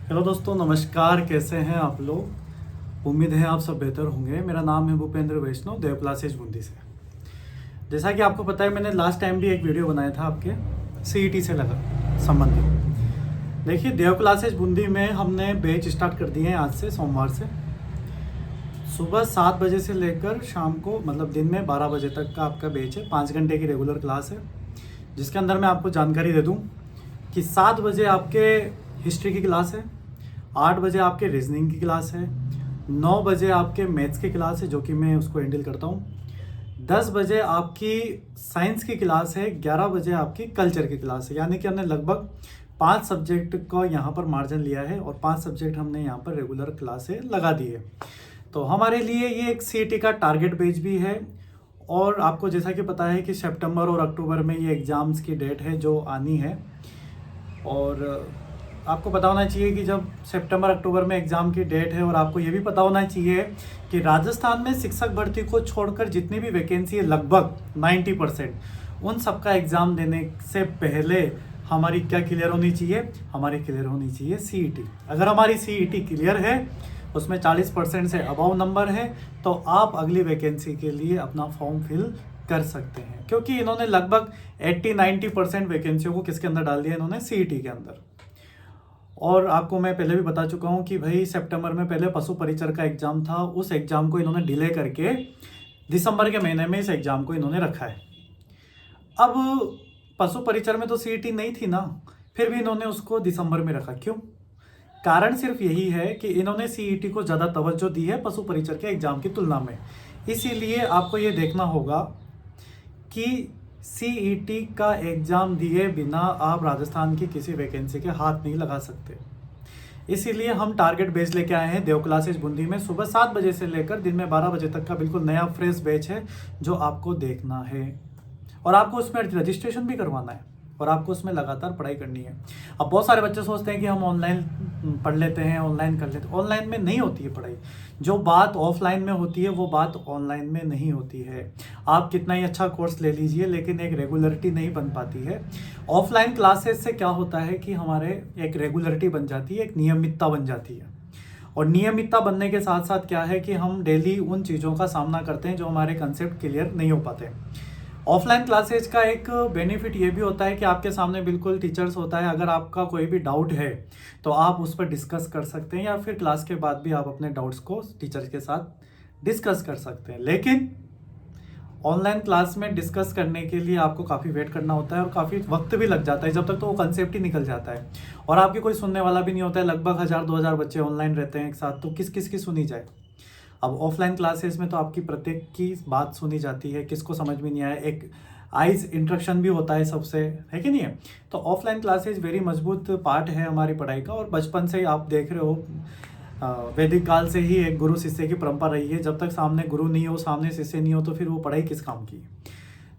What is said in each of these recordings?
Hello दोस्तों, नमस्कार। कैसे हैं आप लोग? उम्मीद है आप सब बेहतर होंगे। मेरा नाम है भूपेंद्र वैष्णव, देव क्लासेज बूंदी से। जैसा कि आपको पता है, मैंने लास्ट टाइम भी एक वीडियो बनाया था आपके सीईटी से लगा संबंधित। देखिए, देव क्लासेज बूंदी में हमने बैच स्टार्ट कर दिए हैं आज से, सोमवार से। सुबह 7 बजे से लेकर शाम को मतलब दिन में 12 बजे तक का आपका बैच है। 5 घंटे की रेगुलर क्लास है, जिसके अंदर मैं आपको जानकारी दे दूँ कि 7 बजे आपके हिस्ट्री की क्लास है, 8 बजे आपके रीजनिंग की क्लास है, 9 बजे आपके मैथ्स की क्लास है जो कि मैं उसको हैंडल करता हूँ, 10 बजे आपकी साइंस की क्लास है, 11 बजे आपकी कल्चर की क्लास है। यानी कि हमने लगभग 5 सब्जेक्ट का यहाँ पर मार्जिन लिया है और 5 सब्जेक्ट हमने यहाँ पर रेगुलर क्लासें लगा दी है। तो हमारे लिए ये एक सीईटी का टारगेट बैच भी है। और आपको जैसा कि पता है कि सितंबर और अक्टूबर में ये एग्ज़ाम्स की डेट है जो आनी है। और आपको पता होना चाहिए कि जब सितंबर अक्टूबर में एग्ज़ाम की डेट है, और आपको ये भी पता होना चाहिए कि राजस्थान में शिक्षक भर्ती को छोड़कर जितनी भी वैकेंसी है लगभग 90%, उन सबका एग्ज़ाम देने से पहले हमारी क्या क्लियर होनी चाहिए? हमारी क्लियर होनी चाहिए सीईटी। अगर हमारी सीईटी क्लियर है, उसमें 40% से अबव नंबर है, तो आप अगली वैकेंसी के लिए अपना फॉर्म फिल कर सकते हैं। क्योंकि इन्होंने लगभग 80-90% वैकेंसियों को किसके अंदर डाल दिया? इन्होंने सीईटी के अंदर। और आपको मैं पहले भी बता चुका हूँ कि भाई सितंबर में पहले पशु परिचर का एग्ज़ाम था, उस एग्ज़ाम को इन्होंने डिले करके दिसंबर के महीने में इस एग्ज़ाम को इन्होंने रखा है। अब पशु परिचर में तो सीईटी नहीं थी ना, फिर भी इन्होंने उसको दिसंबर में रखा। क्यों? कारण सिर्फ यही है कि इन्होंने सीईटी को ज़्यादा तवज्जो दी है पशु परिचर के एग्ज़ाम की तुलना में। इसीलिए आपको ये देखना होगा कि सीईटी का एग्ज़ाम दिए बिना आप राजस्थान की किसी वैकेंसी के हाथ नहीं लगा सकते। इसीलिए हम टारगेट बैच लेके आए हैं देव क्लासेज बूंदी में। सुबह 7 बजे से लेकर दिन में 12 बजे तक का बिल्कुल नया फ्रेश बैच है जो आपको देखना है। और आपको उसमें रजिस्ट्रेशन भी करवाना है और आपको उसमें लगातार पढ़ाई करनी है। अब बहुत सारे बच्चे सोचते हैं कि हम ऑनलाइन पढ़ लेते हैं, ऑनलाइन कर लेते हैं। ऑनलाइन में नहीं होती है पढ़ाई। जो बात ऑफलाइन में होती है वो बात ऑनलाइन में नहीं होती है। आप कितना ही अच्छा कोर्स ले लीजिए, लेकिन एक रेगुलरिटी नहीं बन पाती है। ऑफलाइन क्लासेस से क्या होता है कि हमारे एक रेगुलरिटी बन जाती है, एक नियमितता बन जाती है। और नियमितता बनने के साथ साथ क्या है कि हम डेली उन चीज़ों का सामना करते हैं जो हमारे कंसेप्ट क्लियर नहीं हो पाते। ऑफलाइन क्लासेज का एक बेनिफिट ये भी होता है कि आपके सामने बिल्कुल टीचर्स होता है। अगर आपका कोई भी डाउट है तो आप उस पर डिस्कस कर सकते हैं, या फिर क्लास के बाद भी आप अपने डाउट्स को टीचर्स के साथ डिस्कस कर सकते हैं। लेकिन ऑनलाइन क्लास में डिस्कस करने के लिए आपको काफ़ी वेट करना होता है और काफ़ी वक्त भी लग जाता है, जब तक तो वो कंसेप्ट ही निकल जाता है। और आपके कोई सुनने वाला भी नहीं होता है। लगभग 1000-2000 बच्चे ऑनलाइन रहते हैं एक साथ, तो किस किस की सुनी जाए? अब ऑफलाइन क्लासेस में तो आपकी प्रत्येक की बात सुनी जाती है, किसको समझ में नहीं आया, एक आइज इंट्रक्शन भी होता है सबसे, है कि नहीं है? तो ऑफलाइन क्लासेस वेरी मजबूत पार्ट है हमारी पढ़ाई का। और बचपन से ही आप देख रहे हो, वैदिक काल से ही एक गुरु शिष्य की परंपरा रही है। जब तक सामने गुरु नहीं हो, सामने शिष्य नहीं हो, तो फिर वो पढ़ाई किस काम की?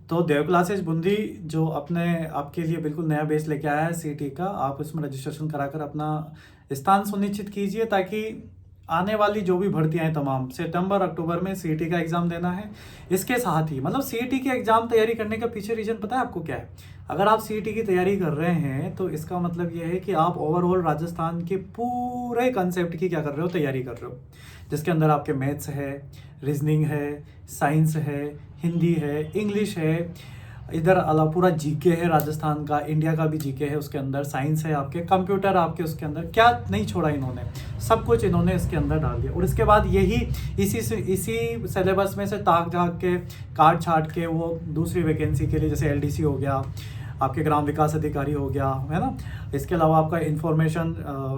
तो देव क्लासेज बूंदी जो अपने आपके लिए बिल्कुल नया बेस लेके आया है सीईटी का, आप इसमें रजिस्ट्रेशन कराकर अपना स्थान सुनिश्चित कीजिए, ताकि आने वाली जो भी भर्तियां हैं तमाम सितंबर अक्टूबर में सीईटी का एग्ज़ाम देना है। इसके साथ ही मतलब सीईटी के एग्ज़ाम तैयारी करने का पीछे रीज़न पता है आपको क्या है? अगर आप सीईटी की तैयारी कर रहे हैं तो इसका मतलब ये है कि आप ओवरऑल राजस्थान के पूरे कंसेप्ट की क्या कर रहे हो? तैयारी कर रहे हो, जिसके अंदर आपके मैथ्स है, रीजनिंग है, साइंस है, हिंदी है, इंग्लिश है, इधर अलावा पूरा जीके है राजस्थान का, इंडिया का भी जीके है उसके अंदर, साइंस है आपके, कंप्यूटर आपके उसके अंदर। क्या नहीं छोड़ा इन्होंने? सब कुछ इन्होंने इसके अंदर डाल दिया। और इसके बाद यही इसी सिलेबस में से ताक झाक के काट छाट के वो दूसरी वैकेंसी के लिए, जैसे एलडीसी हो गया, आपके ग्राम विकास अधिकारी हो गया, है ना, इसके अलावा आपका इंफॉर्मेशन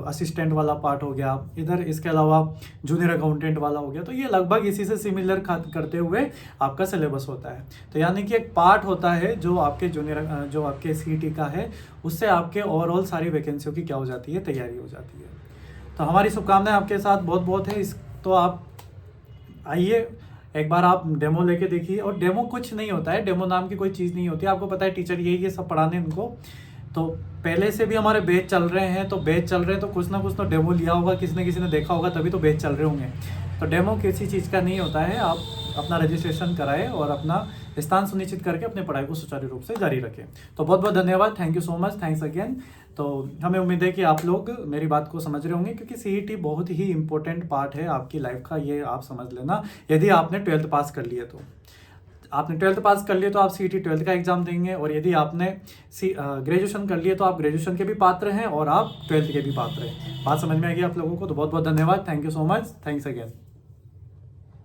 असिस्टेंट वाला पार्ट हो गया इधर, इसके अलावा जूनियर अकाउंटेंट वाला हो गया। तो ये लगभग इसी से सिमिलर करते हुए आपका सिलेबस होता है। तो यानी कि एक पार्ट होता है जो आपके जो आपके सीईटी का है, उससे आपके ओवरऑल सारी वैकेंसियों की क्या हो जाती है? तैयारी हो जाती है। तो हमारी शुभकामनाएं आपके साथ बहुत बहुत है। तो आप आइए, एक बार आप डेमो लेके देखिए। और डेमो कुछ नहीं होता है, डेमो नाम की कोई चीज़ नहीं होती है। आपको पता है टीचर यही है सब पढ़ाने उनको। तो पहले से भी हमारे बैच चल रहे हैं, तो बैच चल रहे हैं तो कुछ ना कुछ तो डेमो लिया होगा, किसी ने देखा होगा, तभी तो बैच चल रहे होंगे। तो डेमो किसी चीज़ का नहीं होता है। आप अपना रजिस्ट्रेशन कराएं और अपना स्थान सुनिश्चित करके अपने पढ़ाई को सुचारू रूप से जारी रखें। तो बहुत बहुत धन्यवाद, thank you so much, thanks again. तो हमें उम्मीद है कि आप लोग मेरी बात को समझ रहे होंगे, क्योंकि सीईटी बहुत ही इंपॉर्टेंट पार्ट है आपकी लाइफ का, ये आप समझ लेना। यदि आपने 12th पास कर लिए तो आपने 12th पास कर लिए तो आप सीईटी 12th का एग्जाम देंगे, और यदि आपने ग्रेजुएशन कर लिए तो आप ग्रेजुएशन के भी पात्र हैं और आप 12th के भी पात्र हैं। बात समझ में आएगी आप लोगों को? तो बहुत बहुत धन्यवाद, thank you so much, thanks again.